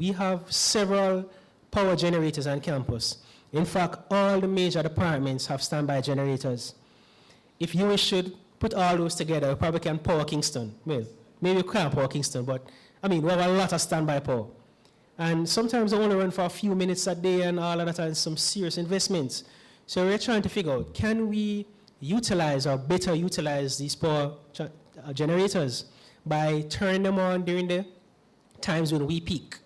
we have several power generators on campus. In fact, all the major departments have standby generators. If you should put all those together, we probably can power Kingston. Well, maybe we can't power Kingston, but I mean, we have a lot of standby power. And sometimes they only run for a few minutes a day and all of that, and some serious investments. So we're trying to figure out, can we utilize or better utilize these power generators by turning them on during the times when we peak.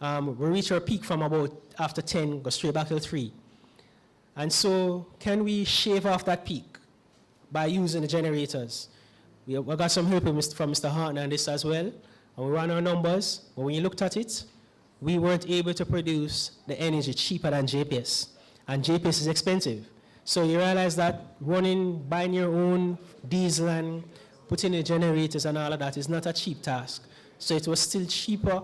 We reach our peak from about after 10, go straight back to 3. And so can we shave off that peak by using the generators? We got some help from Mr. Hartner on this as well. And we ran our numbers, but when you looked at it, we weren't able to produce the energy cheaper than JPS. And JPS is expensive. So you realize that buying your own diesel and putting in generators and all of that is not a cheap task. So it was still cheaper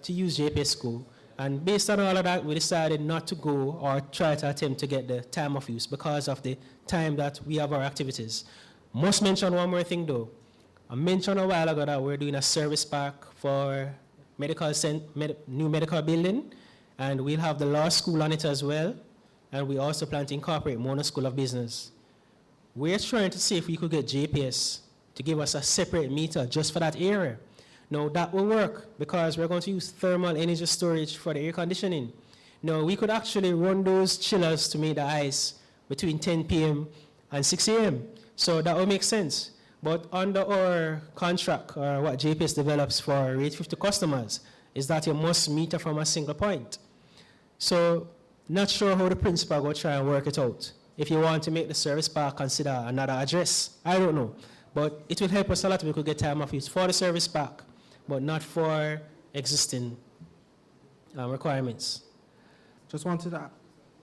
to use JPS Go. And based on all of that, we decided not to go or try to attempt to get the time of use because of the time that we have our activities. Must mention one more thing though. I mentioned a while ago that we're doing a service park for new medical building, and we'll have the law school on it as well. And we also plan to incorporate Mona School of Business. We're trying to see if we could get JPS to give us a separate meter just for that area. Now that will work because we're going to use thermal energy storage for the air conditioning. Now we could actually run those chillers to make the ice between 10 p.m. and 6 a.m. So that will make sense. But under our contract, or what JPS develops for Rate 50 customers, is that you must meter from a single point. So not sure how the principal will try and work it out. If you want to make the service park consider another address, I don't know. But it will help us a lot if we could get time of use for the service park, but not for existing requirements. Just wanted to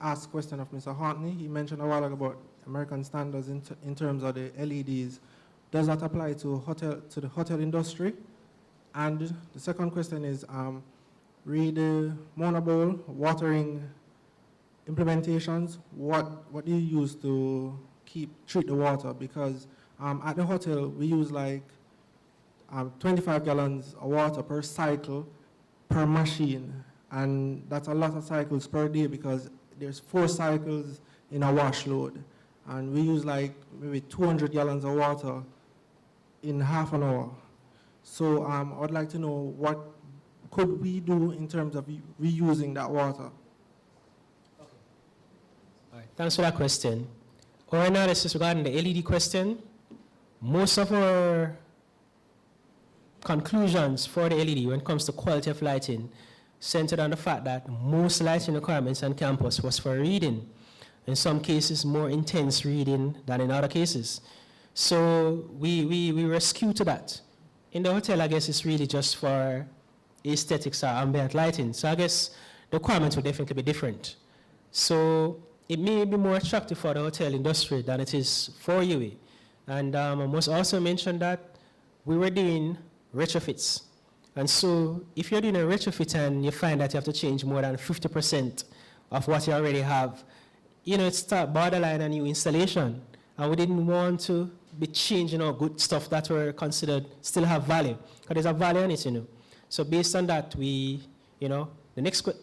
ask a question of Mr. Hartney. He mentioned a while ago about American standards in terms of the LEDs. Does that apply to the hotel industry? And the second question is, read the monobole watering implementations. What do you use to treat the water? Because at the hotel we use like 25 gallons of water per cycle per machine, and that's a lot of cycles per day because there's 4 cycles in a wash load, and we use like maybe 200 gallons of water in half an hour. So I'd like to know what could we do in terms of reusing that water. All right, thanks for that question. Our analysis regarding the LED question, most of our conclusions for the LED when it comes to quality of lighting centered on the fact that most lighting requirements on campus was for reading. In some cases, more intense reading than in other cases. So we were skewed to that. In the hotel, I guess it's really just for aesthetics or ambient lighting. So I guess the requirements will definitely be different. So it may be more attractive for the hotel industry than it is for UA. And I must also mention that we were doing retrofits. And so if you're doing a retrofit and you find that you have to change more than 50% of what you already have, it's borderline a new installation. And we didn't want to be changing our good stuff that were considered still have value, because there's a value in it, So based on that, the next question.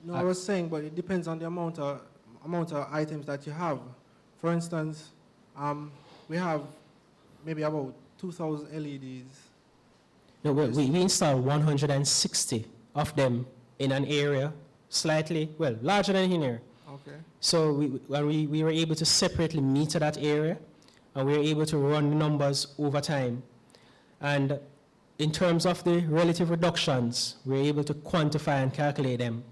No, I was saying, but it depends on the amount of items that you have. For instance, we have maybe about 2,000 LEDs. No, we installed 160 of them in an area, larger than here. Okay. So we were able to separately meter that area, and we were able to run the numbers over time. And in terms of the relative reductions, we were able to quantify and calculate them.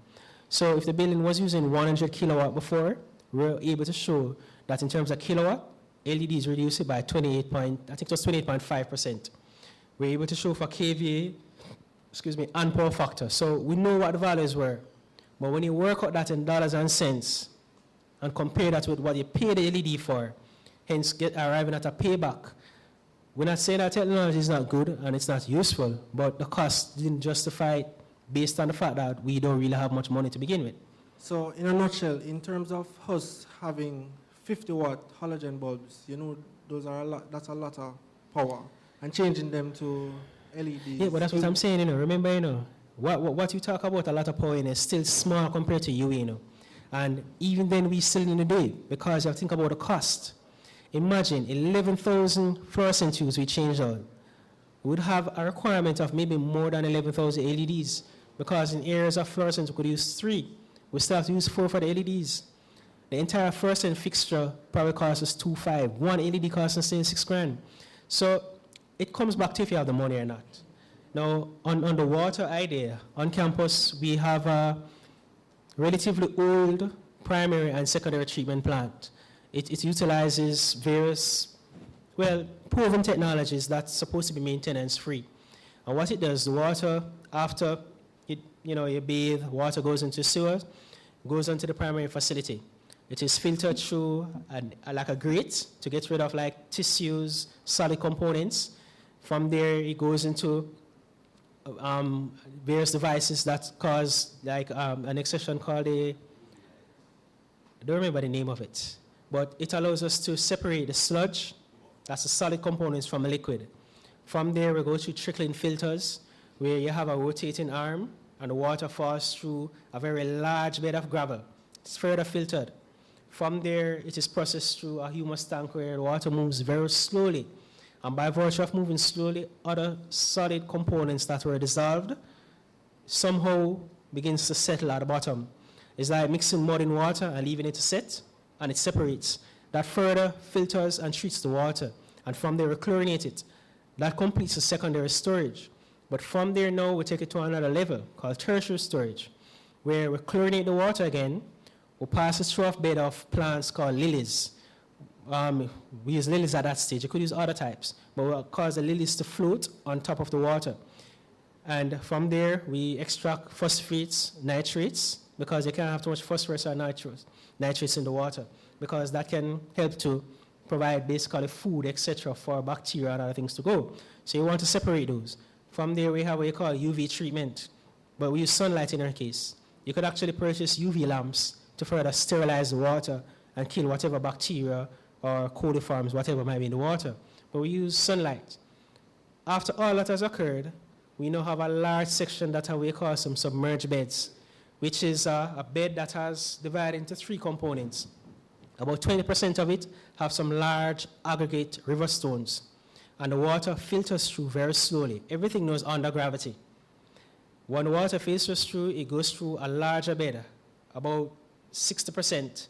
So if the building was using 100 kilowatt before, we were able to show that in terms of kilowatt, LEDs reduced it by 28.5%. We're able to show for KVA, and power factor. So we know what the values were. But when you work out that in dollars and cents and compare that with what you pay the LED for, hence arriving at a payback, we're not saying that technology is not good and it's not useful, but the cost didn't justify it based on the fact that we don't really have much money to begin with. So in a nutshell, in terms of us having 50-watt halogen bulbs, those are that's a lot of power, and changing them to LEDs. Yeah, but that's what I'm saying, remember, what you talk about, a lot of power is still small compared to UE, you know. And even then, we still need to do it because you have to think about the cost. Imagine 11,000 fluorescent tubes we changed out. We would have a requirement of maybe more than 11,000 LEDs because in areas of fluorescence we could use 3. We still have to use 4 for the LEDs. The entire fluorescent fixture probably costs us 2.5. One LED costs us $6,000. So it comes back to if you have the money or not. Now, on the water idea, on campus we have a relatively old primary and secondary treatment plant. It utilizes various, well, proven technologies that's supposed to be maintenance-free. And what it does, the water, after you bathe, water goes into sewer, goes onto the primary facility. It is filtered through like a grate to get rid of like tissues, solid components. From there, it goes into various devices that cause like an exception called I don't remember the name of it, but it allows us to separate the sludge, that's the solid components, from a liquid. From there, we go to trickling filters, where you have a rotating arm, and the water falls through a very large bed of gravel. It's further filtered. From there, it is processed through a humus tank where the water moves very slowly. And by virtue of moving slowly, other solid components that were dissolved somehow begins to settle at the bottom. It's like mixing mud in water and leaving it to set, and it separates. That further filters and treats the water. And from there, we chlorinate it. That completes the secondary storage. But from there now, we take it to another level called tertiary storage, where we chlorinate the water again. We pass it through a bed of plants called lilies. We use lilies at that stage. You could use other types, but we'll cause the lilies to float on top of the water. And from there, we extract phosphates, nitrates, because you can't have too much phosphorus or nitrates in the water, because that can help to provide basically food, etc., for bacteria and other things to go. So you want to separate those. From there, we have what you call UV treatment, but we use sunlight in our case. You could actually purchase UV lamps to further sterilize the water and kill whatever bacteria or coliforms, whatever might be in the water. But we use sunlight. After all that has occurred, we now have a large section that we call some submerged beds, which is a bed that has divided into 3 components. About 20% of it have some large aggregate river stones, and the water filters through very slowly. Everything goes under gravity. When the water filters through, it goes through a larger bed, about 60%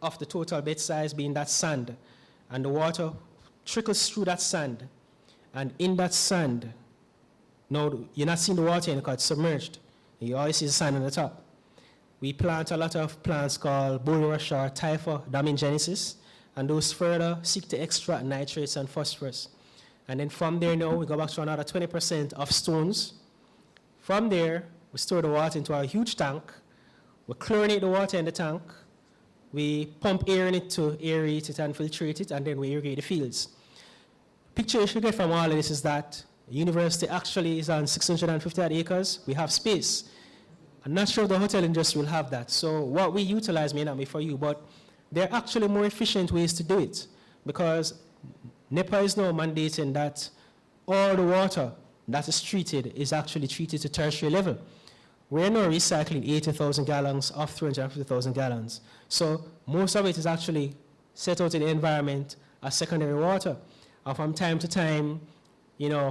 of the total bed size being that sand, and the water trickles through that sand, and in that sand, now you're not seeing the water in because it's submerged. You always see the sand on the top. We plant a lot of plants called bulrush or Typha domingenesis, and those further seek to extract nitrates and phosphorus. And then from there now, we go back to another 20% of stones. From there, we store the water into a huge tank. We chlorinate the water in the tank. We pump air in it to aerate it and filtrate it, and then we irrigate the fields. Picture you should get from all of this is that the university actually is on 650 acres. We have space. I'm not sure the hotel industry will have that. So what we utilize may not be for you, but there are actually more efficient ways to do it, because NEPA is now mandating that all the water that is treated is actually treated to tertiary level. We're now recycling 80,000 gallons of 350,000 gallons. So most of it is actually set out in the environment as secondary water. And from time to time,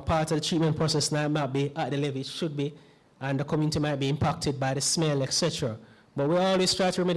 part of the treatment process might not be at the level it should be, and the community might be impacted by the smell, etc. But we always try to remedy